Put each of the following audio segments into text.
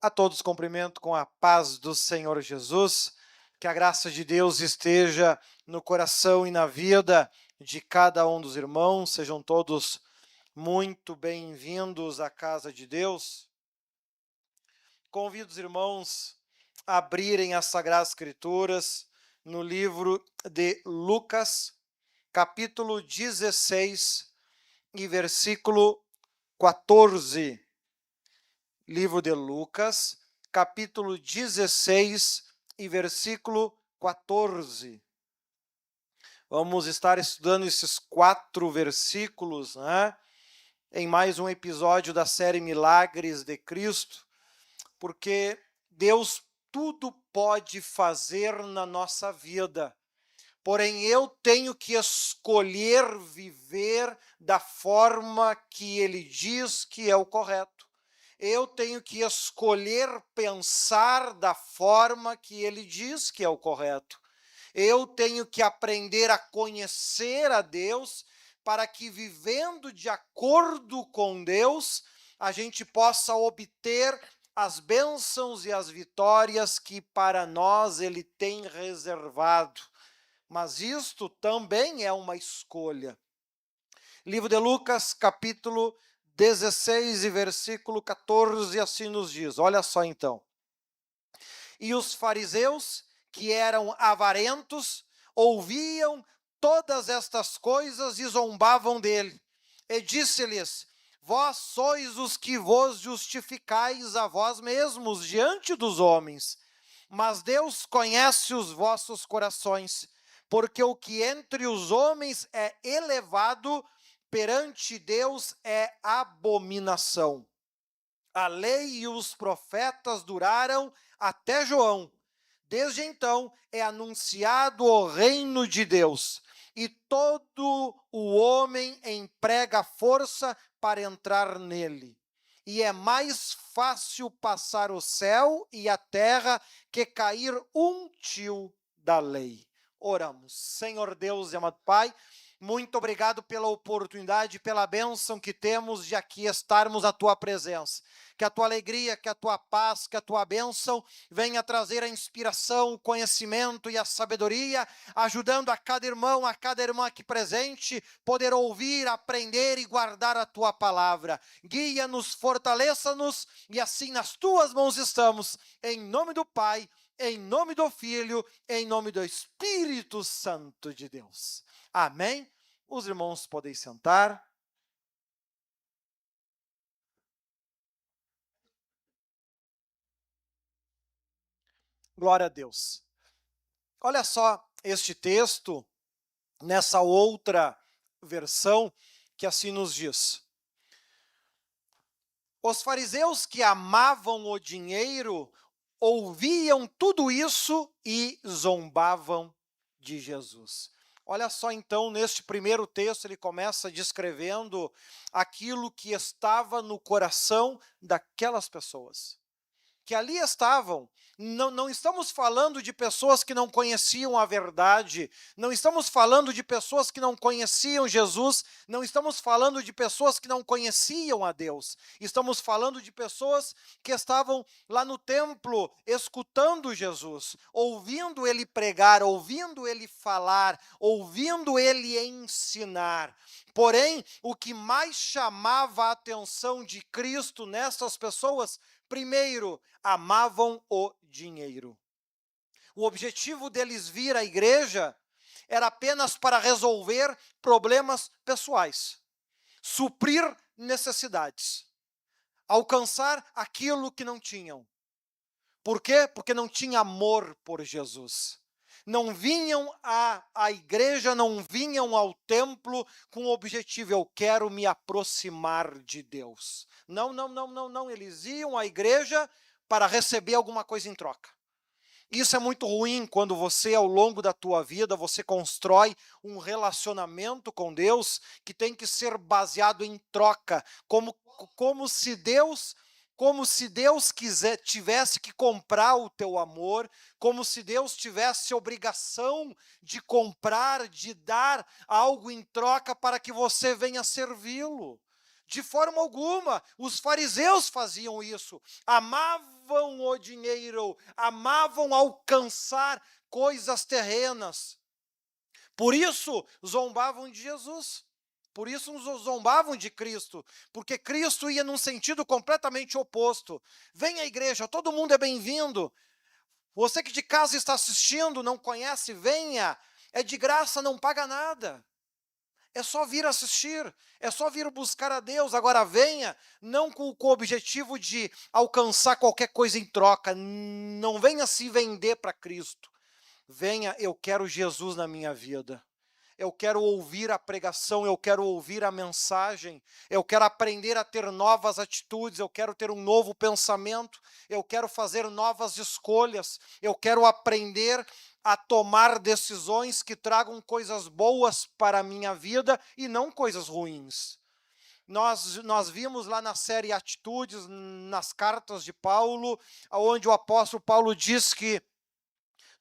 A todos cumprimento com a paz do Senhor Jesus, que a graça de Deus esteja no coração e na vida de cada um dos irmãos, sejam todos muito bem-vindos à casa de Deus. Convido os irmãos a abrirem as Sagradas Escrituras no livro de Lucas, capítulo 16 e versículo 14. Livro de Lucas, capítulo 16 e versículo 14. Vamos estar estudando esses 4 versículos, né, em mais um episódio da série Milagres de Cristo, porque Deus tudo pode fazer na nossa vida, porém eu tenho que escolher viver da forma que Ele diz que é o correto. Eu tenho que escolher pensar da forma que Ele diz que é o correto. Eu tenho que aprender a conhecer a Deus para que, vivendo de acordo com Deus, a gente possa obter as bênçãos e as vitórias que para nós Ele tem reservado. Mas isto também é uma escolha. Livro de Lucas, capítulo 16 e versículo 14, assim nos diz, olha só então. E os fariseus, que eram avarentos, ouviam todas estas coisas e zombavam dele. E disse-lhes: vós sois os que vos justificais a vós mesmos diante dos homens, mas Deus conhece os vossos corações, porque o que entre os homens é elevado, perante Deus é abominação. A lei e os profetas duraram até João. Desde então é anunciado o reino de Deus, e todo o homem emprega força para entrar nele. E é mais fácil passar o céu e a terra que cair um tio da lei. Oramos. Senhor Deus e amado Pai, muito obrigado pela oportunidade, pela bênção que temos de aqui estarmos à Tua presença. Que a Tua alegria, que a Tua paz, que a Tua bênção venha trazer a inspiração, o conhecimento e a sabedoria, ajudando a cada irmão, a cada irmã aqui presente, poder ouvir, aprender e guardar a Tua palavra. Guia-nos, fortaleça-nos e assim nas Tuas mãos estamos, em nome do Pai, em nome do Filho, em nome do Espírito Santo de Deus. Amém? Os irmãos podem sentar. Glória a Deus. Olha só este texto, nessa outra versão, que assim nos diz. Os fariseus que amavam o dinheiro ouviam tudo isso e zombavam de Jesus. Olha só então, neste primeiro texto, ele começa descrevendo aquilo que estava no coração daquelas pessoas que ali estavam. Não estamos falando de pessoas que não conheciam a verdade, não estamos falando de pessoas que não conheciam Jesus, não estamos falando de pessoas que não conheciam a Deus, estamos falando de pessoas que estavam lá no templo escutando Jesus, ouvindo ele pregar, ouvindo ele falar, ouvindo ele ensinar. Porém, o que mais chamava a atenção de Cristo nessas pessoas, primeiro, amavam o dinheiro. O objetivo deles vir à igreja era apenas para resolver problemas pessoais, suprir necessidades, alcançar aquilo que não tinham. Por quê? Porque não tinha amor por Jesus. Não vinham à igreja, não vinham ao templo com o objetivo, eu quero me aproximar de Deus. Não. Eles iam à igreja para receber alguma coisa em troca. Isso é muito ruim quando você, ao longo da tua vida, você constrói um relacionamento com Deus que tem que ser baseado em troca, como se Deus tivesse que comprar o teu amor, como se Deus tivesse obrigação de comprar, de dar algo em troca para que você venha servi-lo. De forma alguma, os fariseus faziam isso, amavam o dinheiro, amavam alcançar coisas terrenas. Por isso zombavam de Jesus, por isso zombavam de Cristo, porque Cristo ia num sentido completamente oposto. Vem à igreja, todo mundo é bem-vindo. Você que de casa está assistindo, não conhece, venha, é de graça, não paga nada. É só vir assistir, é só vir buscar a Deus. Agora venha, não com o objetivo de alcançar qualquer coisa em troca. Não venha se vender para Cristo. Venha, eu quero Jesus na minha vida. Eu quero ouvir a pregação, eu quero ouvir a mensagem, eu quero aprender a ter novas atitudes, eu quero ter um novo pensamento, eu quero fazer novas escolhas, eu quero aprender a tomar decisões que tragam coisas boas para a minha vida e não coisas ruins. Nós vimos lá na série Atitudes, nas cartas de Paulo, onde o apóstolo Paulo diz que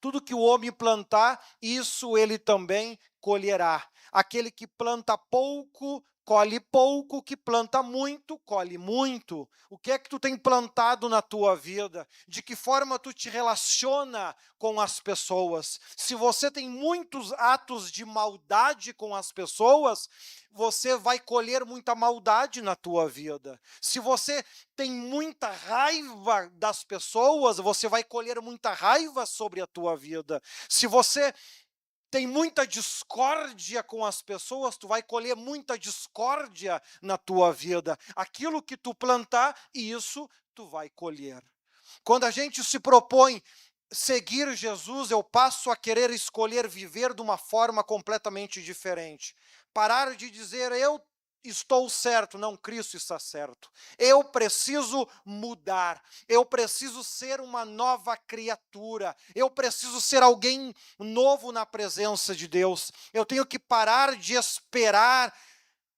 tudo que o homem plantar, isso ele também colherá. Aquele que planta pouco, colhe pouco, que planta muito, colhe muito. O que é que tu tem plantado na tua vida? De que forma tu te relaciona com as pessoas? Se você tem muitos atos de maldade com as pessoas, você vai colher muita maldade na tua vida. Se você tem muita raiva das pessoas, você vai colher muita raiva sobre a tua vida. Se você tem muita discórdia com as pessoas, tu vai colher muita discórdia na tua vida. Aquilo que tu plantar, isso tu vai colher. Quando a gente se propõe seguir Jesus, eu passo a querer escolher viver de uma forma completamente diferente. Parar de dizer, eu estou certo, não, Cristo está certo. Eu preciso mudar, eu preciso ser uma nova criatura, eu preciso ser alguém novo na presença de Deus. Eu tenho que parar de esperar,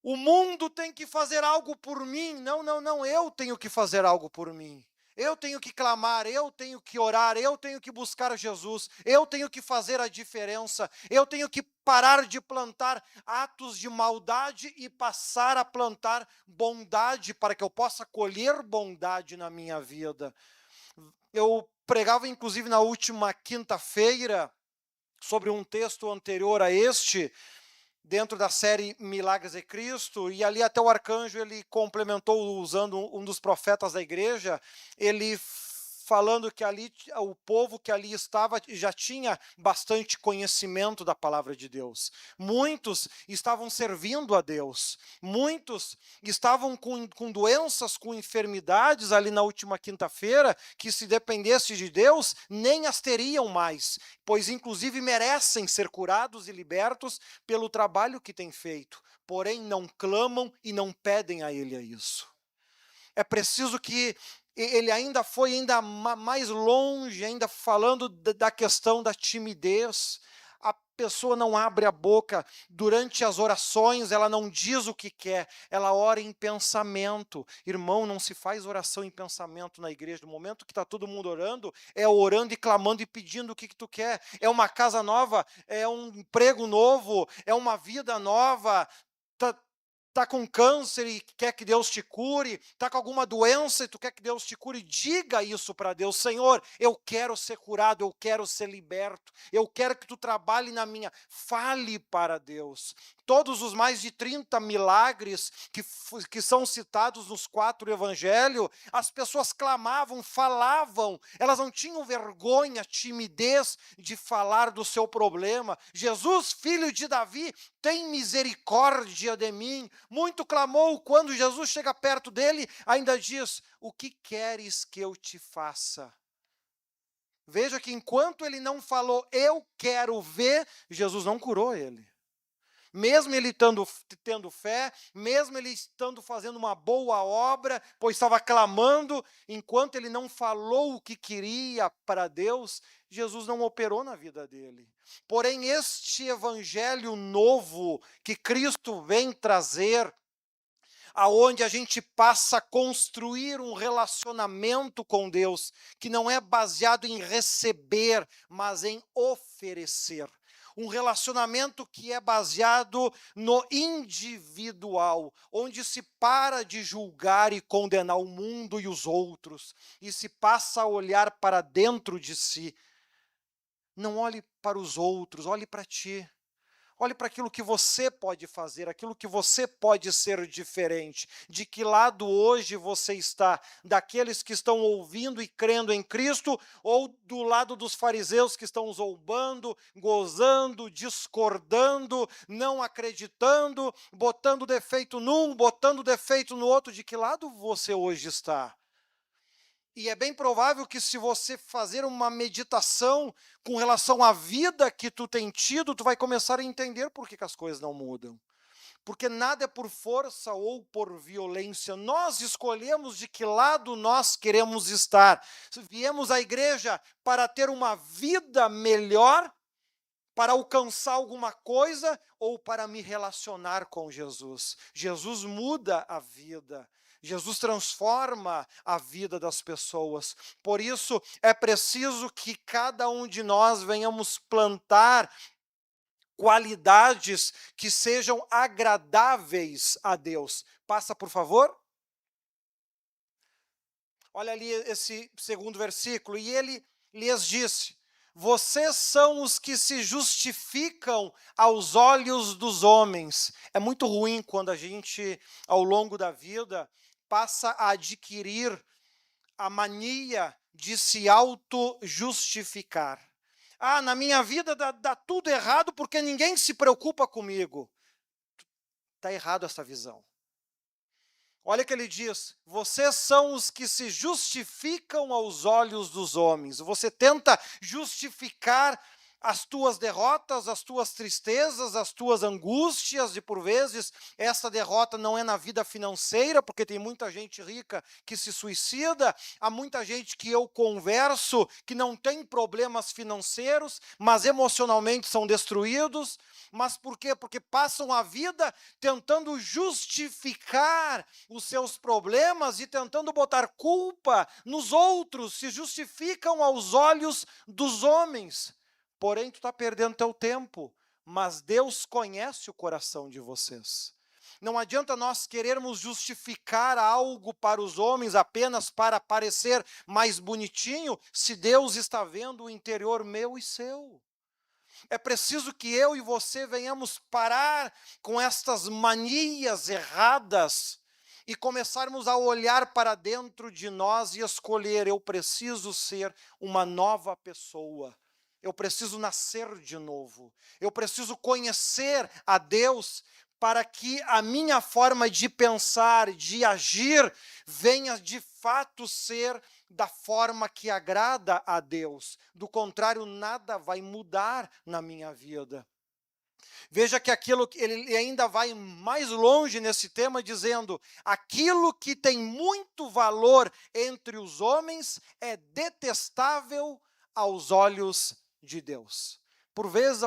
o mundo tem que fazer algo por mim. Não, não, não, eu tenho que fazer algo por mim. Eu tenho que clamar, eu tenho que orar, eu tenho que buscar Jesus, eu tenho que fazer a diferença, eu tenho que parar de plantar atos de maldade e passar a plantar bondade para que eu possa colher bondade na minha vida. Eu pregava, inclusive, na última quinta-feira, sobre um texto anterior a este, dentro da série Milagres de Cristo, e ali até o arcanjo ele complementou usando um dos profetas da igreja, ele falando que ali o povo que ali estava já tinha bastante conhecimento da palavra de Deus. Muitos estavam servindo a Deus, muitos estavam com doenças, com enfermidades ali na última quinta-feira, que se dependesse de Deus, nem as teriam mais, pois inclusive merecem ser curados e libertos pelo trabalho que têm feito, porém não clamam e não pedem a Ele isso. É preciso que ele ainda foi ainda mais longe, ainda falando da questão da timidez. A pessoa não abre a boca durante as orações, ela não diz o que quer, ela ora em pensamento. Irmão, não se faz oração em pensamento na igreja. No momento que está todo mundo orando, é orando e clamando e pedindo o que tu quer. É uma casa nova, é um emprego novo, é uma vida nova. Está com câncer e quer que Deus te cure, está com alguma doença e tu quer que Deus te cure, diga isso para Deus. Senhor, eu quero ser curado, eu quero ser liberto, eu quero que tu trabalhe na minha, fale para Deus. Todos os mais de 30 milagres que são citados nos 4 evangelhos, as pessoas clamavam, falavam, elas não tinham vergonha, timidez de falar do seu problema. Jesus, filho de Davi, tem misericórdia de mim. Muito clamou, quando Jesus chega perto dele, ainda diz, o que queres que eu te faça? Veja que enquanto ele não falou, eu quero ver, Jesus não curou ele. Mesmo ele tendo fé, mesmo ele estando fazendo uma boa obra, pois estava clamando, enquanto ele não falou o que queria para Deus, Jesus não operou na vida dele. Porém, este evangelho novo que Cristo vem trazer, aonde a gente passa a construir um relacionamento com Deus, que não é baseado em receber, mas em oferecer. Um relacionamento que é baseado no individual, onde se para de julgar e condenar o mundo e os outros, e se passa a olhar para dentro de si. Não olhe para os outros, olhe para ti. Olhe para aquilo que você pode fazer, aquilo que você pode ser diferente. De que lado hoje você está? Daqueles que estão ouvindo e crendo em Cristo, ou do lado dos fariseus que estão zombando, gozando, discordando, não acreditando, botando defeito num, botando defeito no outro? De que lado você hoje está? E é bem provável que, se você fazer uma meditação com relação à vida que tu tem tido, tu vai começar a entender por que as coisas não mudam. Porque nada é por força ou por violência. Nós escolhemos de que lado nós queremos estar. Viemos à igreja para ter uma vida melhor, para alcançar alguma coisa, ou para me relacionar com Jesus. Jesus muda a vida. Jesus transforma a vida das pessoas. Por isso, é preciso que cada um de nós venhamos plantar qualidades que sejam agradáveis a Deus. Passa, por favor. Olha ali esse segundo versículo. E ele lhes disse: vocês são os que se justificam aos olhos dos homens. É muito ruim quando a gente, ao longo da vida, passa a adquirir a mania de se auto-justificar. Ah, na minha vida dá tudo errado porque ninguém se preocupa comigo. Está errado essa visão. Olha o que ele diz: vocês são os que se justificam aos olhos dos homens. Você tenta justificar as tuas derrotas, as tuas tristezas, as tuas angústias, e por vezes essa derrota não é na vida financeira, porque tem muita gente rica que se suicida, há muita gente que eu converso que não tem problemas financeiros, mas emocionalmente são destruídos. Mas por quê? Porque passam a vida tentando justificar os seus problemas e tentando botar culpa nos outros, se justificam aos olhos dos homens. Porém, tu está perdendo teu tempo, mas Deus conhece o coração de vocês. Não adianta nós querermos justificar algo para os homens apenas para parecer mais bonitinho, se Deus está vendo o interior meu e seu. É preciso que eu e você venhamos parar com estas manias erradas e começarmos a olhar para dentro de nós e escolher: eu preciso ser uma nova pessoa. Eu preciso nascer de novo. Eu preciso conhecer a Deus para que a minha forma de pensar, de agir, venha de fato ser da forma que agrada a Deus. Do contrário, nada vai mudar na minha vida. Veja que ele ainda vai mais longe nesse tema, dizendo: aquilo que tem muito valor entre os homens é detestável aos olhos de Deus. Por vezes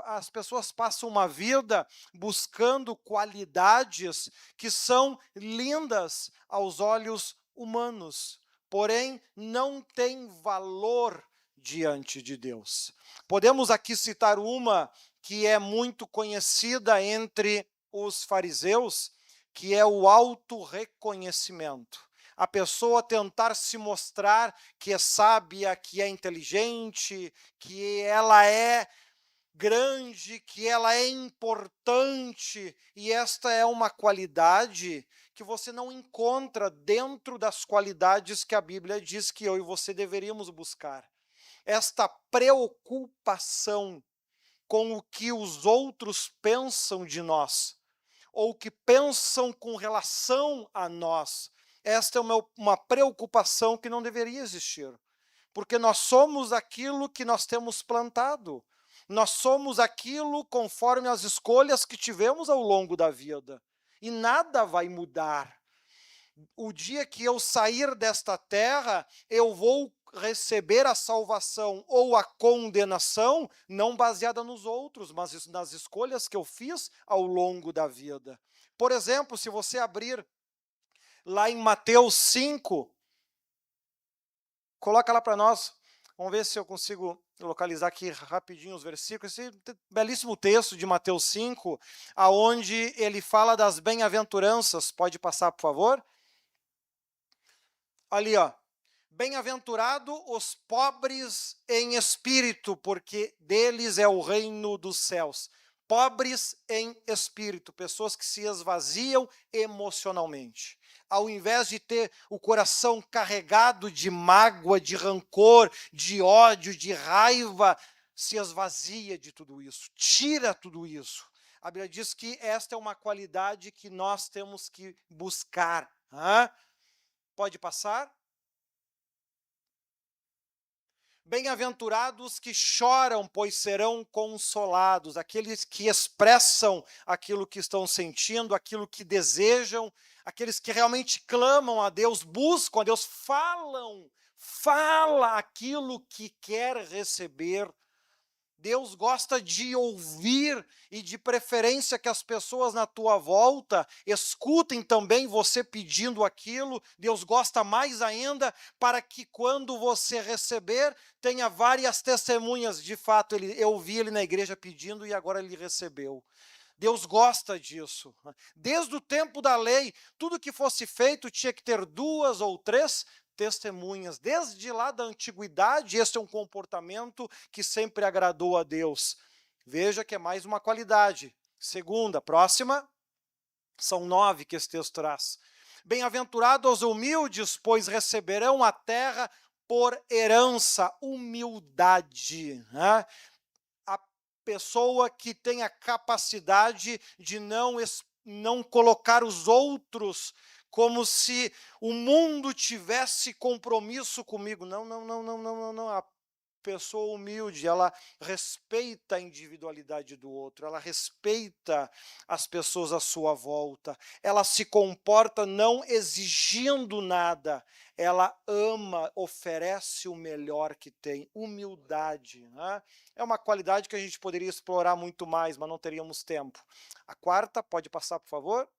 as pessoas passam uma vida buscando qualidades que são lindas aos olhos humanos, porém não têm valor diante de Deus. Podemos aqui citar uma que é muito conhecida entre os fariseus, que é o autorreconhecimento. A pessoa tentar se mostrar que é sábia, que é inteligente, que ela é grande, que ela é importante, e esta é uma qualidade que você não encontra dentro das qualidades que a Bíblia diz que eu e você deveríamos buscar. Esta preocupação com o que os outros pensam de nós, ou que pensam com relação a nós, esta é uma preocupação que não deveria existir, porque nós somos aquilo que nós temos plantado, nós somos aquilo conforme as escolhas que tivemos ao longo da vida, e nada vai mudar. O dia que eu sair desta terra, eu vou receber a salvação ou a condenação, não baseada nos outros, mas nas escolhas que eu fiz ao longo da vida. Por exemplo, se você abrir lá em Mateus 5, coloca lá para nós, vamos ver se eu consigo localizar aqui rapidinho os versículos, esse belíssimo texto de Mateus 5, aonde ele fala das bem-aventuranças. Pode passar, por favor? Ali, ó. Bem-aventurado os pobres em espírito, porque deles é o reino dos céus. Pobres em espírito, pessoas que se esvaziam emocionalmente. Ao invés de ter o coração carregado de mágoa, de rancor, de ódio, de raiva, se esvazia de tudo isso, tira tudo isso. A Bíblia diz que esta é uma qualidade que nós temos que buscar. Pode passar? Bem-aventurados que choram, pois serão consolados, aqueles que expressam aquilo que estão sentindo, aquilo que desejam, aqueles que realmente clamam a Deus, buscam a Deus, fala aquilo que quer receber. Deus gosta de ouvir e de preferência que as pessoas na tua volta escutem também você pedindo aquilo. Deus gosta mais ainda para que quando você receber, tenha várias testemunhas. De fato, eu vi ele na igreja pedindo e agora ele recebeu. Deus gosta disso. Desde o tempo da lei, tudo que fosse feito tinha que ter 2 ou 3 testemunhas. Desde lá da antiguidade, esse é um comportamento que sempre agradou a Deus. Veja que é mais uma qualidade. Segunda, próxima, são 9 que esse texto traz. Bem-aventurados os humildes, pois receberão a terra por herança. Humildade. A pessoa que tem a capacidade de não colocar os outros como se o mundo tivesse compromisso comigo. Não. A pessoa humilde, ela respeita a individualidade do outro, ela respeita as pessoas à sua volta, ela se comporta não exigindo nada, ela ama, oferece o melhor que tem, humildade. É uma qualidade que a gente poderia explorar muito mais, mas não teríamos tempo. A quarta, pode passar, por favor?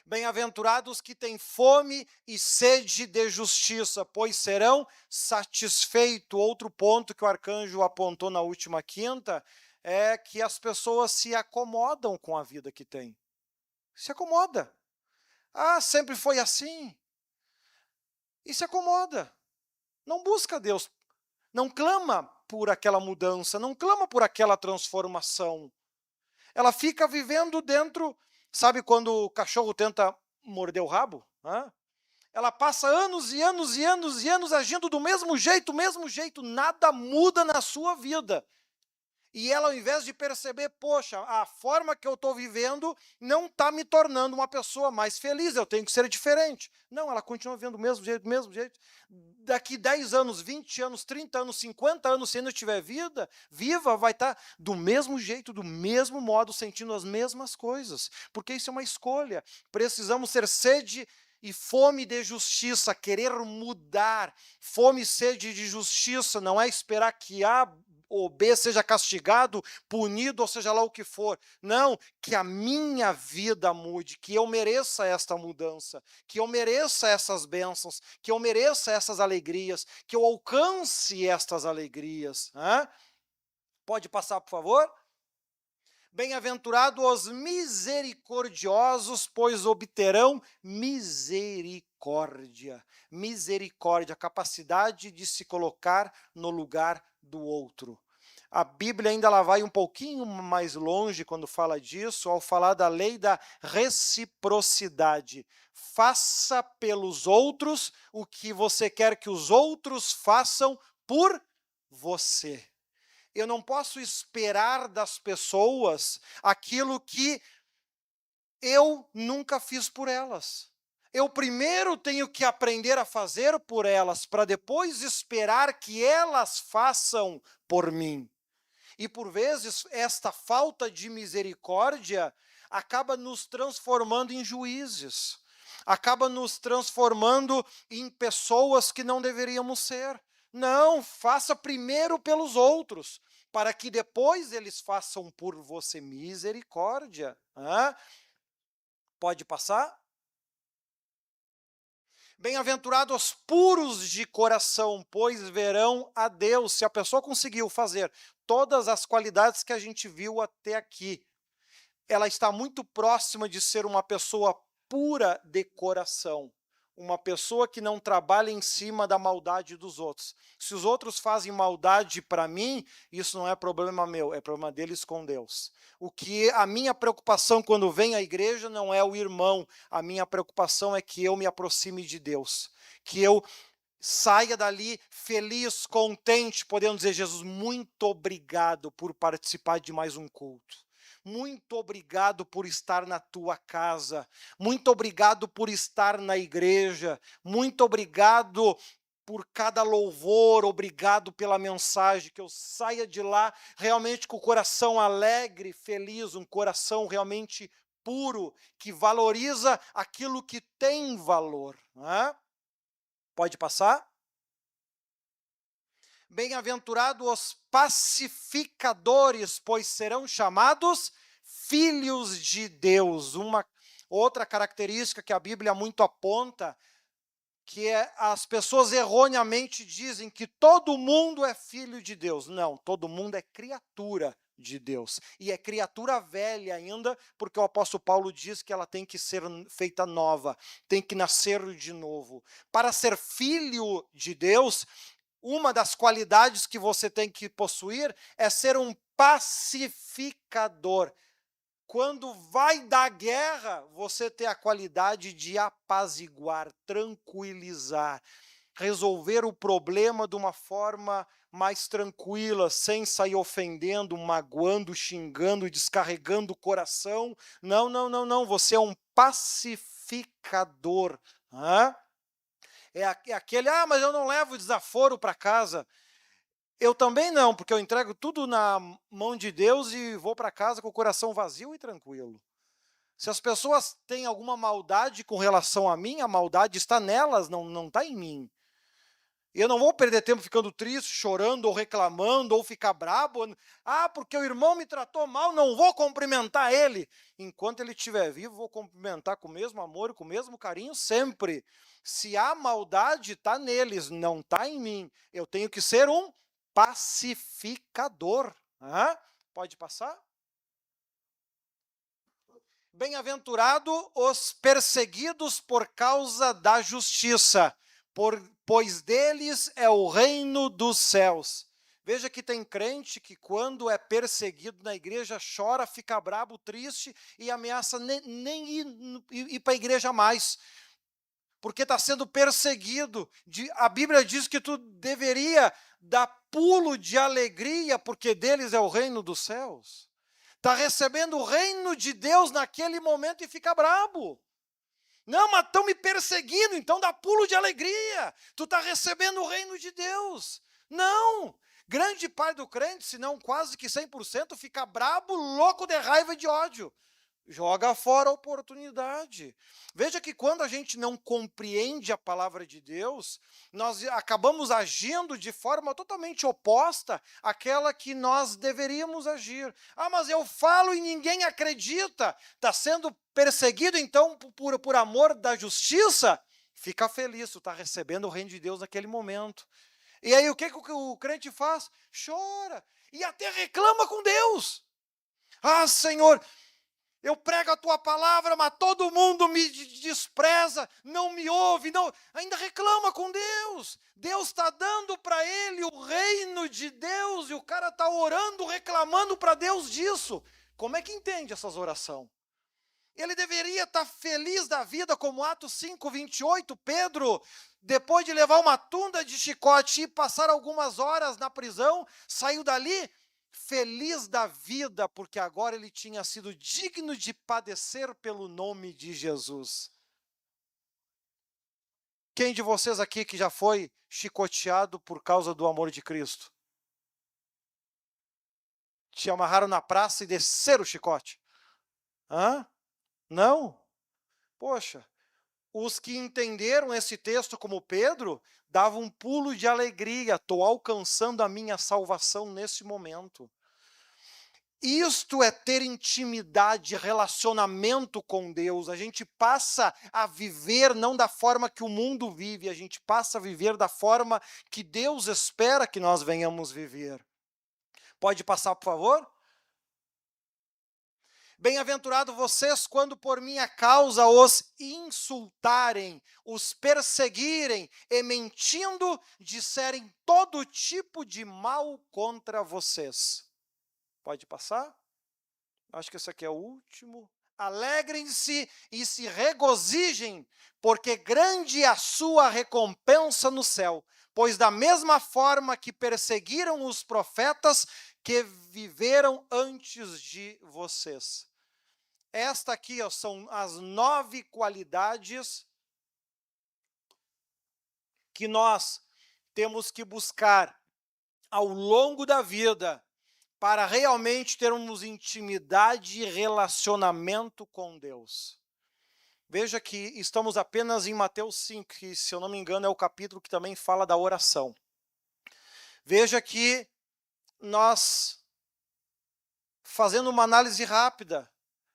Bem-aventurados que têm fome e sede de justiça, pois serão satisfeitos. Outro ponto que o arcanjo apontou na última quinta é que as pessoas se acomodam com a vida que têm. Se acomoda. Sempre foi assim. E se acomoda. Não busca Deus. Não clama por aquela mudança, não clama por aquela transformação. Ela fica vivendo dentro. Sabe quando o cachorro tenta morder o rabo? Ela passa anos e anos e anos e anos agindo do mesmo jeito, nada muda na sua vida. E ela, ao invés de perceber, poxa, a forma que eu estou vivendo não está me tornando uma pessoa mais feliz, eu tenho que ser diferente. Não, ela continua vivendo do mesmo jeito. Daqui 10 anos, 20 anos, 30 anos, 50 anos, se ainda estiver viva, vai estar do mesmo jeito, do mesmo modo, sentindo as mesmas coisas. Porque isso é uma escolha. Precisamos ter sede e fome de justiça, querer mudar. Fome e sede de justiça não é esperar que A ou B seja castigado, punido, ou seja lá o que for. Não, que a minha vida mude, que eu mereça esta mudança, que eu mereça essas bênçãos, que eu mereça essas alegrias, que eu alcance estas alegrias. Pode passar, por favor? Bem-aventurados os misericordiosos, pois obterão misericórdia. Misericórdia, a capacidade de se colocar no lugar do outro. A Bíblia ainda ela vai um pouquinho mais longe quando fala disso, ao falar da lei da reciprocidade. Faça pelos outros o que você quer que os outros façam por você. Eu não posso esperar das pessoas aquilo que eu nunca fiz por elas. Eu primeiro tenho que aprender a fazer por elas, para depois esperar que elas façam por mim. E por vezes esta falta de misericórdia acaba nos transformando em juízes, acaba nos transformando em pessoas que não deveríamos ser. Não, faça primeiro pelos outros, para que depois eles façam por você. Misericórdia. Pode passar? Bem-aventurados os puros de coração, pois verão a Deus. Se a pessoa conseguiu fazer todas as qualidades que a gente viu até aqui, ela está muito próxima de ser uma pessoa pura de coração. Uma pessoa que não trabalha em cima da maldade dos outros. Se os outros fazem maldade para mim, isso não é problema meu, é problema deles com Deus. O que a minha preocupação quando vem à igreja não é o irmão, a minha preocupação é que eu me aproxime de Deus, que eu saia dali feliz, contente, podendo dizer: Jesus, muito obrigado por participar de mais um culto. Muito obrigado por estar na tua casa. Muito obrigado por estar na igreja. Muito obrigado por cada louvor, obrigado pela mensagem, que eu saia de lá realmente com o coração alegre, feliz, um coração realmente puro, que valoriza aquilo que tem valor. Não é? Pode passar? Bem-aventurados os pacificadores, pois serão chamados filhos de Deus. Uma outra característica que a Bíblia muito aponta, que é as pessoas erroneamente dizem que todo mundo é filho de Deus. Não, todo mundo é criatura de Deus. E é criatura velha ainda, porque o apóstolo Paulo diz que ela tem que ser feita nova, tem que nascer de novo. Para ser filho de Deus, uma das qualidades que você tem que possuir é ser um pacificador. Quando vai dar guerra, você tem a qualidade de apaziguar, tranquilizar, resolver o problema de uma forma mais tranquila, sem sair ofendendo, magoando, xingando, descarregando o coração. Não, não, não, não. Você é um pacificador. É aquele, mas eu não levo desaforo para casa. Eu também não, porque eu entrego tudo na mão de Deus e vou para casa com o coração vazio e tranquilo. Se as pessoas têm alguma maldade com relação a mim, a maldade está nelas, não está em mim. Eu não vou perder tempo ficando triste, chorando, ou reclamando, ou ficar brabo. Porque o irmão me tratou mal, não vou cumprimentar ele. Enquanto ele estiver vivo, vou cumprimentar com o mesmo amor e com o mesmo carinho sempre. Se há maldade, está neles, não está em mim. Eu tenho que ser um pacificador. Pode passar? Bem-aventurado os perseguidos por causa da justiça, pois deles é o reino dos céus. Veja que tem crente que quando é perseguido na igreja chora, fica brabo, triste e ameaça nem ir para a igreja mais, porque está sendo perseguido. A Bíblia diz que tu deveria dar pulo de alegria, porque deles é o reino dos céus. Está recebendo o reino de Deus naquele momento e fica brabo. Não, mas estão me perseguindo, então dá pulo de alegria. Tu está recebendo o reino de Deus. Não. Grande parte do crente, se não quase que 100%, fica brabo, louco de raiva e de ódio. Joga fora a oportunidade. Veja que quando a gente não compreende a palavra de Deus, nós acabamos agindo de forma totalmente oposta àquela que nós deveríamos agir. Mas eu falo e ninguém acredita. Está sendo perseguido, então, por amor da justiça? Fica feliz, tu está recebendo o reino de Deus naquele momento. E aí o que o crente faz? Chora e até reclama com Deus. Senhor, eu prego a tua palavra, mas todo mundo me despreza, não me ouve, ainda reclama com Deus. Deus está dando para ele o reino de Deus e o cara está orando, reclamando para Deus disso. Como é que entende essas orações? Ele deveria estar feliz da vida, como Atos 5:28, Pedro, depois de levar uma tunda de chicote e passar algumas horas na prisão, saiu dali feliz da vida, porque agora ele tinha sido digno de padecer pelo nome de Jesus. Quem de vocês aqui que já foi chicoteado por causa do amor de Cristo? Te amarraram na praça e desceram o chicote? Não? Poxa, os que entenderam esse texto como Pedro, davam um pulo de alegria, estou alcançando a minha salvação nesse momento. Isto é ter intimidade, relacionamento com Deus. A gente passa a viver não da forma que o mundo vive, a gente passa a viver da forma que Deus espera que nós venhamos viver. Pode passar, por favor? Bem-aventurado vocês quando por minha causa os insultarem, os perseguirem e mentindo disserem todo tipo de mal contra vocês. Pode passar? Acho que esse aqui é o último. Alegrem-se e se regozijem, porque grande é a sua recompensa no céu. Pois da mesma forma que perseguiram os profetas que viveram antes de vocês. Esta aqui são as 9 qualidades que nós temos que buscar ao longo da vida para realmente termos intimidade e relacionamento com Deus. Veja que estamos apenas em Mateus 5, que, se eu não me engano, é o capítulo que também fala da oração. Veja que nós, fazendo uma análise rápida,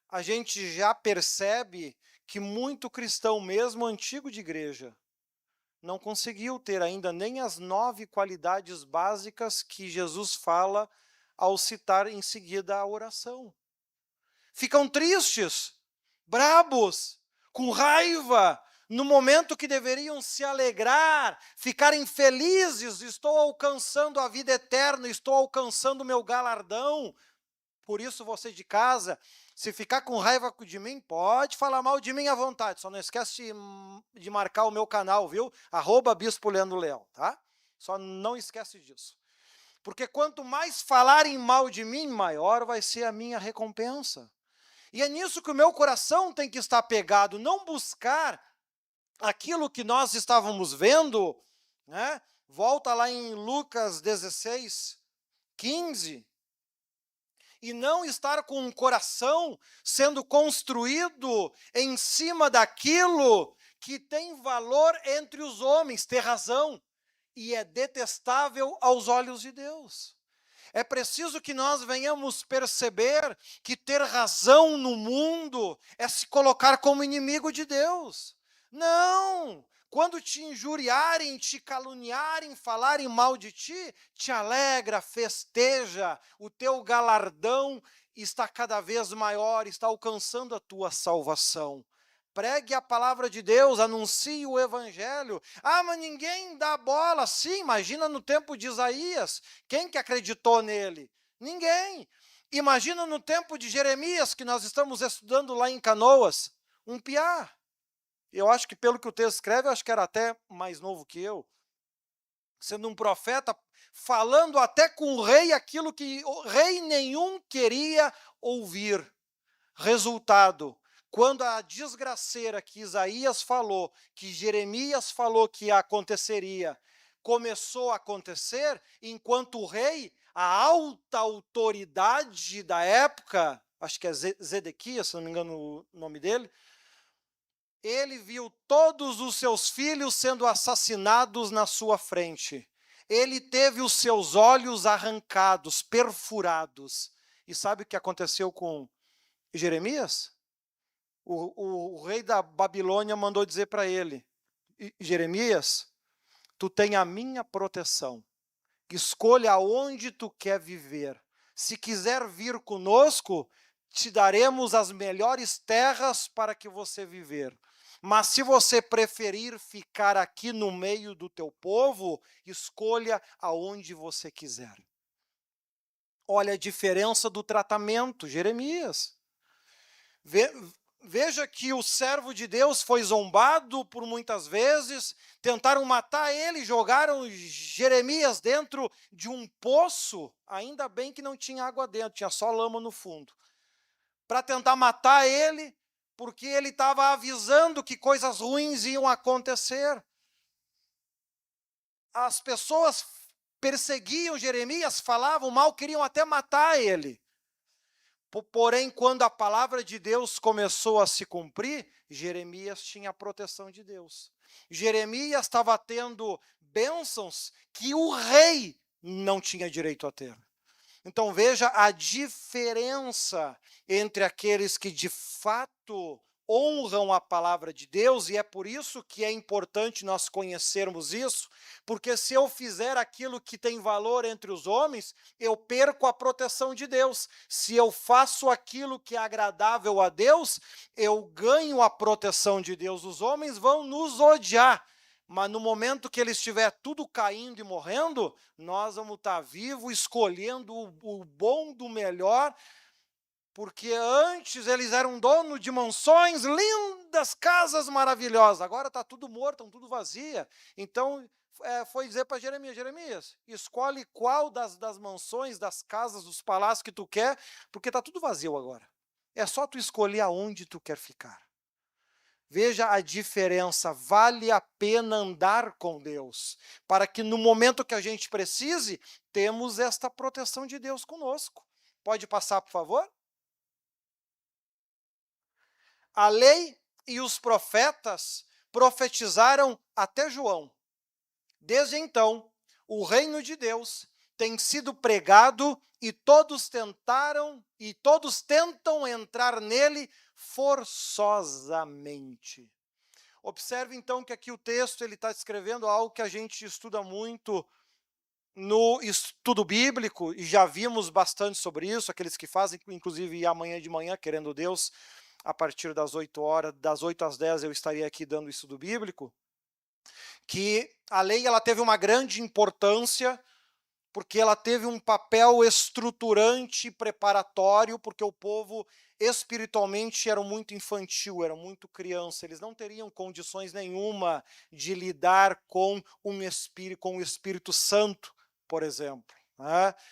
a gente já percebe que muito cristão, mesmo antigo de igreja, não conseguiu ter ainda nem as 9 qualidades básicas que Jesus fala ao citar em seguida a oração. Ficam tristes, brabos, com raiva, no momento que deveriam se alegrar, ficarem felizes, estou alcançando a vida eterna, estou alcançando o meu galardão. Por isso, você de casa, se ficar com raiva de mim, pode falar mal de mim à vontade, só não esquece de marcar o meu canal, viu? @Bispo Leandro Leão, tá? Só não esquece disso. Porque quanto mais falarem mal de mim, maior vai ser a minha recompensa. E é nisso que o meu coração tem que estar pegado, não buscar aquilo que nós estávamos vendo, né? Volta lá em Lucas 16, 15, e não estar com um coração sendo construído em cima daquilo que tem valor entre os homens, ter razão, e é detestável aos olhos de Deus. É preciso que nós venhamos perceber que ter razão no mundo é se colocar como inimigo de Deus. Não! Quando te injuriarem, te caluniarem, falarem mal de ti, te alegra, festeja, o teu galardão está cada vez maior, está alcançando a tua salvação. Pregue a palavra de Deus, anuncie o evangelho. Ah, mas ninguém dá bola. Sim, imagina no tempo de Isaías. Quem que acreditou nele? Ninguém. Imagina no tempo de Jeremias, que nós estamos estudando lá em Canoas. Um piá. Eu acho que pelo que o texto escreve, eu acho que era até mais novo que eu. Sendo um profeta, falando até com o rei aquilo que o rei nenhum queria ouvir. Resultado, quando a desgraceira que Isaías falou, que Jeremias falou que aconteceria, começou a acontecer, enquanto o rei, a alta autoridade da época, acho que é Zedequias, se não me engano o nome dele, ele viu todos os seus filhos sendo assassinados na sua frente. Ele teve os seus olhos arrancados, perfurados. E sabe o que aconteceu com Jeremias? O rei da Babilônia mandou dizer para ele: Jeremias, tu tem a minha proteção. Escolha aonde tu quer viver. Se quiser vir conosco, te daremos as melhores terras para que você viver. Mas se você preferir ficar aqui no meio do teu povo, escolha aonde você quiser. Olha a diferença do tratamento, Jeremias. Veja que o servo de Deus foi zombado por muitas vezes, tentaram matar ele, jogaram Jeremias dentro de um poço, ainda bem que não tinha água dentro, tinha só lama no fundo, para tentar matar ele, porque ele estava avisando que coisas ruins iam acontecer. As pessoas perseguiam Jeremias, falavam mal, queriam até matar ele. Porém, quando a palavra de Deus começou a se cumprir, Jeremias tinha a proteção de Deus. Jeremias estava tendo bênçãos que o rei não tinha direito a ter. Então veja a diferença entre aqueles que de fato honram a palavra de Deus, e é por isso que é importante nós conhecermos isso, porque se eu fizer aquilo que tem valor entre os homens, eu perco a proteção de Deus. Se eu faço aquilo que é agradável a Deus, eu ganho a proteção de Deus. Os homens vão nos odiar, mas no momento que ele estiver tudo caindo e morrendo, nós vamos estar vivos, escolhendo o bom do melhor, porque antes eles eram donos de mansões, lindas casas maravilhosas, agora está tudo morto, estão tudo vazia. Então, foi dizer para Jeremias, Jeremias, escolhe qual das mansões, das casas, dos palácios que tu quer, porque está tudo vazio agora. É só tu escolher aonde tu quer ficar. Veja a diferença, vale a pena andar com Deus, para que no momento que a gente precise, temos esta proteção de Deus conosco. Pode passar, por favor? A lei e os profetas profetizaram até João. Desde então, o reino de Deus tem sido pregado e todos tentam entrar nele forçosamente. Observe então que aqui o texto ele está descrevendo algo que a gente estuda muito no estudo bíblico, e já vimos bastante sobre isso, aqueles que fazem, inclusive amanhã de manhã, querendo Deus, a partir das 8 horas, das 8 às 10 eu estaria aqui dando estudo bíblico, que a lei ela teve uma grande importância, porque ela teve um papel estruturante, preparatório, porque o povo espiritualmente era muito infantil, era muito criança, eles não teriam condições nenhuma de lidar com o Espírito Santo, por exemplo.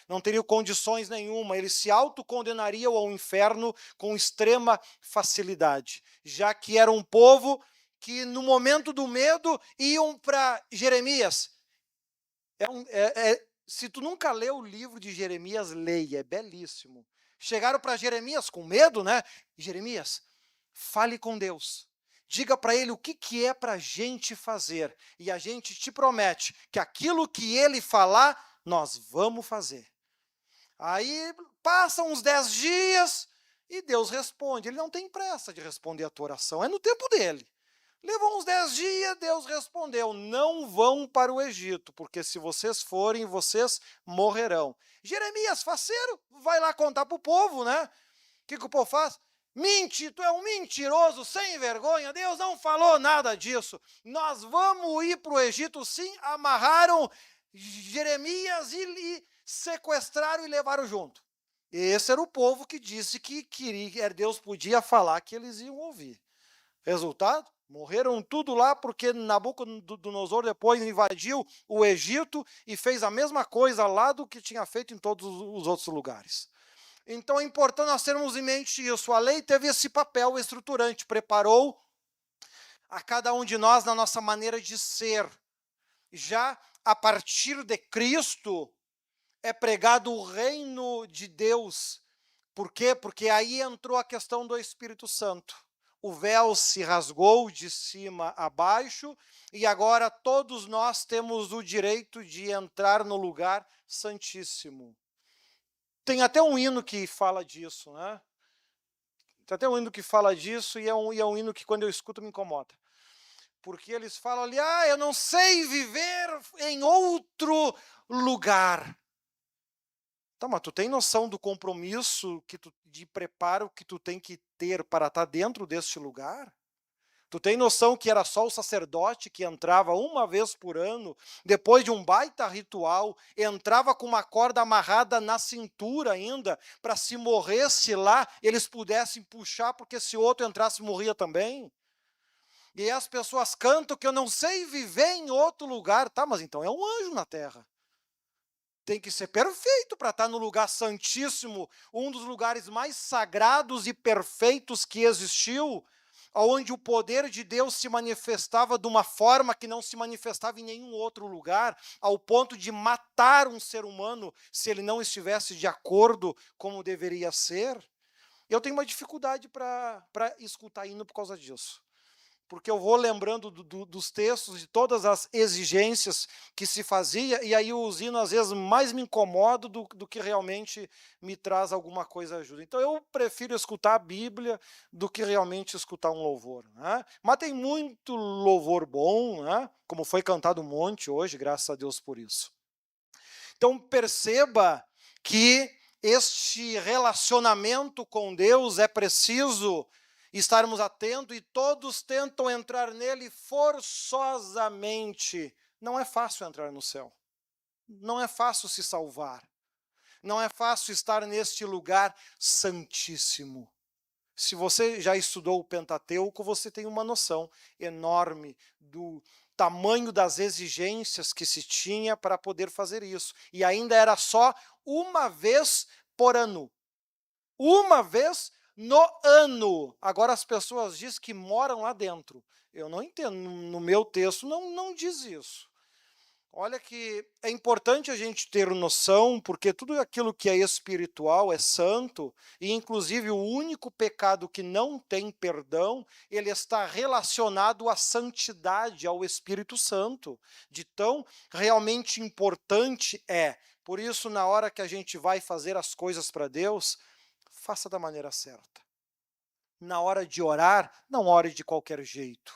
Não teriam condições nenhuma, eles se autocondenariam ao inferno com extrema facilidade, já que era um povo que no momento do medo iam para Jeremias. Se tu nunca leu o livro de Jeremias, leia, é belíssimo. Chegaram para Jeremias com medo, né? Jeremias, fale com Deus. Diga para ele o que é para a gente fazer. E a gente te promete que aquilo que ele falar, nós vamos fazer. Aí passam uns 10 dias e Deus responde. Ele não tem pressa de responder a tua oração, é no tempo dele. Levou uns 10 dias, Deus respondeu, não vão para o Egito, porque se vocês forem, vocês morrerão. Jeremias, faceiro, vai lá contar para o povo, né? O que o povo faz? Mente, tu é um mentiroso, sem vergonha, Deus não falou nada disso. Nós vamos ir para o Egito sim, amarraram Jeremias e sequestraram e levaram junto. Esse era o povo que disse que Deus podia falar que eles iam ouvir. Resultado? Morreram tudo lá porque Nabucodonosor depois invadiu o Egito e fez a mesma coisa lá do que tinha feito em todos os outros lugares. Então é importante nós termos em mente isso. A lei teve esse papel estruturante, preparou a cada um de nós na nossa maneira de ser. Já a partir de Cristo é pregado o reino de Deus. Por quê? Porque aí entrou a questão do Espírito Santo. O véu se rasgou de cima a baixo e agora todos nós temos o direito de entrar no lugar santíssimo. Tem até um hino que fala disso, né? Tem até um hino que fala disso e é um hino que quando eu escuto me incomoda. Porque eles falam ali, eu não sei viver em outro lugar. Tá, mas tu tem noção do compromisso de preparo que tu tem que ter para estar dentro deste lugar? Tu tem noção que era só o sacerdote que entrava uma vez por ano, depois de um baita ritual, entrava com uma corda amarrada na cintura ainda, para se morresse lá, eles pudessem puxar, porque se outro entrasse, morria também? E aí as pessoas cantam que eu não sei viver em outro lugar. Tá, mas então é um anjo na terra. Tem que ser perfeito para estar no lugar santíssimo, um dos lugares mais sagrados e perfeitos que existiu, onde o poder de Deus se manifestava de uma forma que não se manifestava em nenhum outro lugar, ao ponto de matar um ser humano se ele não estivesse de acordo como deveria ser. Eu tenho uma dificuldade para escutar hino por causa disso. porque eu vou lembrando dos textos, de todas as exigências que se fazia, e aí os hinos às vezes mais me incomodam do que realmente me traz alguma coisa ajuda. Então eu prefiro escutar a Bíblia do que realmente escutar um louvor, né? Mas tem muito louvor bom, né? Como foi cantado um monte hoje, graças a Deus por isso. Então perceba que este relacionamento com Deus é preciso estarmos atentos, e todos tentam entrar nele forçosamente. Não é fácil entrar no céu. Não é fácil se salvar. Não é fácil estar neste lugar santíssimo. Se você já estudou o Pentateuco, você tem uma noção enorme do tamanho das exigências que se tinha para poder fazer isso. E ainda era só uma vez por ano. Uma vez no ano. Agora as pessoas dizem que moram lá dentro. Eu não entendo, no meu texto não diz isso. Olha que é importante a gente ter noção, porque tudo aquilo que é espiritual é santo, e inclusive o único pecado que não tem perdão, ele está relacionado à santidade, ao Espírito Santo. De tão realmente importante é. Por isso, na hora que a gente vai fazer as coisas para Deus, faça da maneira certa. Na hora de orar, não ore de qualquer jeito.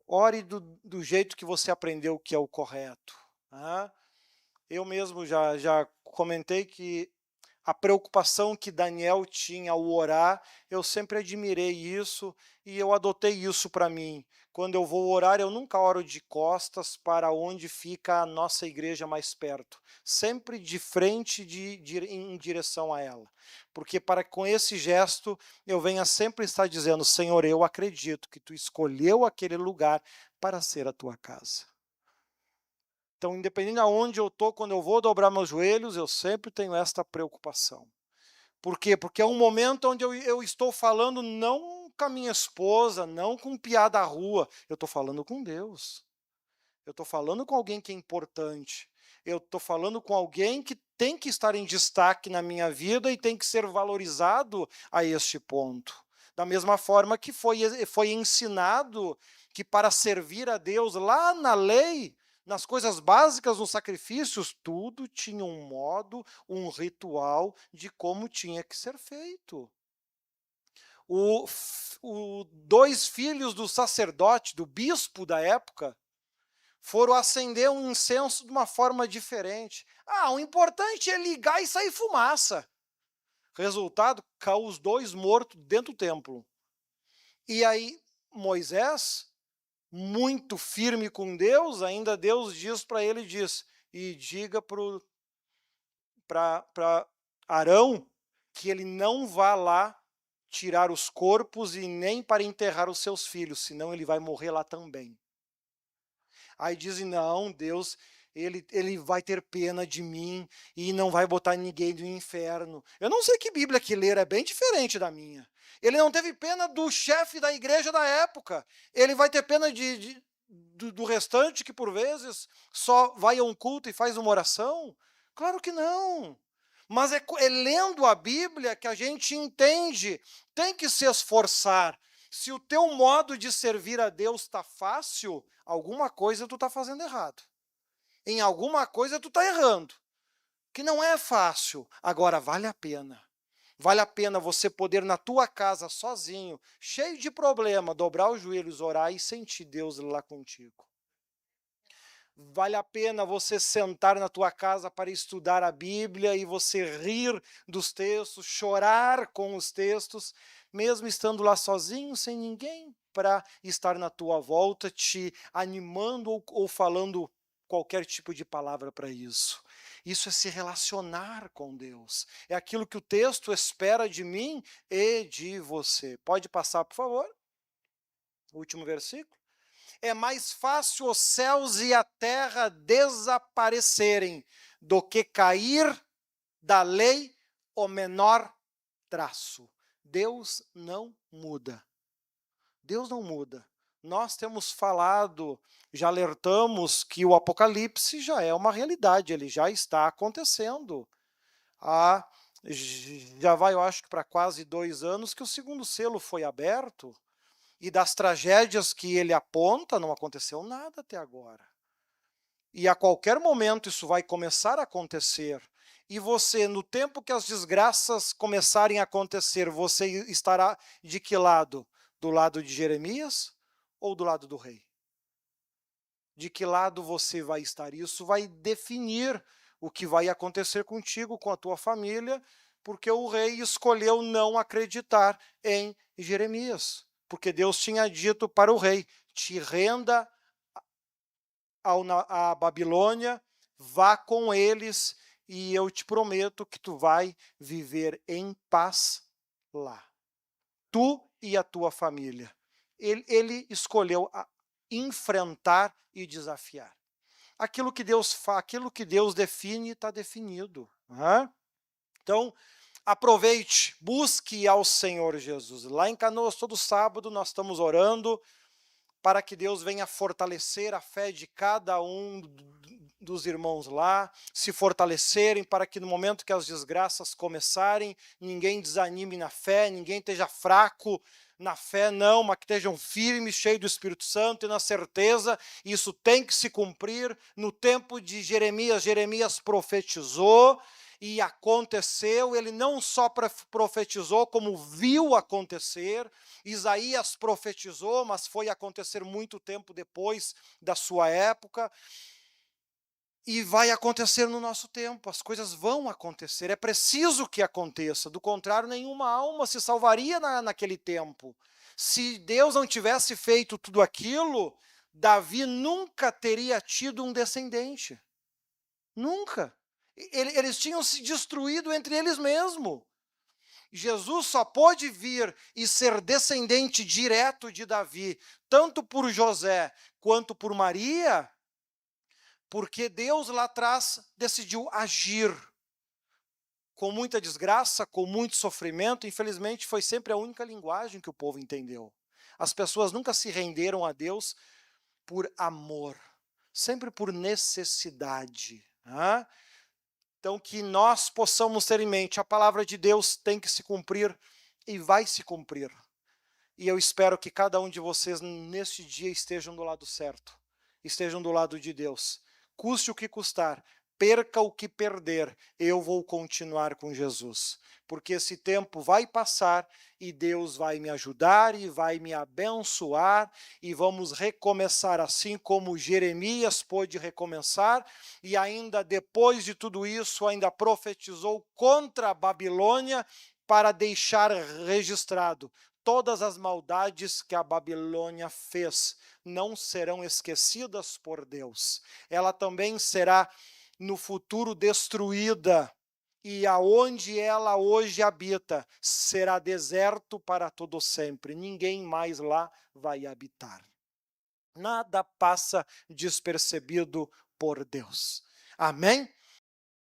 Ore do jeito que você aprendeu que é o correto. Né? Eu mesmo já comentei que a preocupação que Daniel tinha ao orar, eu sempre admirei isso e eu adotei isso para mim. Quando eu vou orar, eu nunca oro de costas para onde fica a nossa igreja mais perto. Sempre de frente, em direção a ela. Porque para com esse gesto, eu venha sempre estar dizendo, Senhor, eu acredito que Tu escolheu aquele lugar para ser a Tua casa. Então, independente de onde eu estou, quando eu vou dobrar meus joelhos, eu sempre tenho esta preocupação. Por quê? Porque é um momento onde eu estou falando não com a minha esposa, não com piada à rua, eu estou falando com Deus. Eu estou falando com alguém que é importante. Eu estou falando com alguém que tem que estar em destaque na minha vida e tem que ser valorizado a este ponto. Da mesma forma que foi ensinado que para servir a Deus lá na lei, nas coisas básicas, nos sacrifícios, tudo tinha um modo, um ritual de como tinha que ser feito. Dois filhos do sacerdote, do bispo da época, foram acender um incenso de uma forma diferente. O importante é ligar e sair fumaça. Resultado, caiu os dois mortos dentro do templo. E aí, Moisés, muito firme com Deus, ainda Deus diz para ele, e diga para Arão que ele não vá lá tirar os corpos e nem para enterrar os seus filhos, senão ele vai morrer lá também. Aí dizem, não, Deus, ele vai ter pena de mim e não vai botar ninguém no inferno. Eu não sei que Bíblia que ler, é bem diferente da minha. Ele não teve pena do chefe da igreja da época. Ele vai ter pena do restante que, por vezes, só vai a um culto e faz uma oração? Claro que não. Mas é lendo a Bíblia que a gente entende, tem que se esforçar. Se o teu modo de servir a Deus está fácil, alguma coisa tu está fazendo errado. Em alguma coisa tu está errando. Que não é fácil. Agora, vale a pena. Vale a pena você poder, na tua casa, sozinho, cheio de problema, dobrar os joelhos, orar e sentir Deus lá contigo. Vale a pena você sentar na tua casa para estudar a Bíblia e você rir dos textos, chorar com os textos, mesmo estando lá sozinho, sem ninguém para estar na tua volta, te animando ou falando qualquer tipo de palavra para isso. Isso é se relacionar com Deus. É aquilo que o texto espera de mim e de você. Pode passar, por favor? O último versículo. É mais fácil os céus e a terra desaparecerem do que cair da lei o menor traço. Deus não muda. Deus não muda. Nós temos falado, já alertamos que o Apocalipse já é uma realidade, ele já está acontecendo. Já vai, eu acho que para quase 2 anos que o segundo selo foi aberto. e das tragédias que ele aponta, não aconteceu nada até agora. E a qualquer momento isso vai começar a acontecer. E você, no tempo que as desgraças começarem a acontecer, você estará de que lado? Do lado de Jeremias ou do lado do rei? De que lado você vai estar? Isso vai definir o que vai acontecer contigo, com a tua família, porque o rei escolheu não acreditar em Jeremias. Porque Deus tinha dito para o rei: te renda à Babilônia, vá com eles e eu te prometo que tu vai viver em paz lá. Tu e a tua família. Ele escolheu enfrentar e desafiar. Aquilo que Deus define está definido. Né? Então, aproveite, busque ao Senhor Jesus. Lá em Canoas, todo sábado, nós estamos orando para que Deus venha fortalecer a fé de cada um dos irmãos lá, se fortalecerem para que no momento que as desgraças começarem, ninguém desanime na fé, ninguém esteja fraco na fé, não, mas que estejam firmes, cheios do Espírito Santo e na certeza, isso tem que se cumprir. No tempo de Jeremias profetizou, e aconteceu. Ele não só profetizou, como viu acontecer. Isaías profetizou, mas foi acontecer muito tempo depois da sua época. E vai acontecer no nosso tempo, as coisas vão acontecer, é preciso que aconteça, do contrário, nenhuma alma se salvaria naquele tempo. Se Deus não tivesse feito tudo aquilo, Davi nunca teria tido um descendente. Nunca. Eles tinham se destruído entre eles mesmos. Jesus só pôde vir e ser descendente direto de Davi, tanto por José quanto por Maria, porque Deus lá atrás decidiu agir com muita desgraça, com muito sofrimento. Infelizmente, foi sempre a única linguagem que o povo entendeu. As pessoas nunca se renderam a Deus por amor, sempre por necessidade. Né? Então, que nós possamos ter em mente, a palavra de Deus tem que se cumprir e vai se cumprir. E eu espero que cada um de vocês, neste dia, estejam do lado certo, estejam do lado de Deus. Custe o que custar, perca o que perder, eu vou continuar com Jesus. Porque esse tempo vai passar e Deus vai me ajudar e vai me abençoar e vamos recomeçar assim como Jeremias pôde recomeçar e ainda depois de tudo isso ainda profetizou contra a Babilônia para deixar registrado: todas as maldades que a Babilônia fez não serão esquecidas por Deus. Ela também será no futuro destruída, e aonde ela hoje habita será deserto para todo sempre. Ninguém mais lá vai habitar. Nada passa despercebido por Deus. Amém?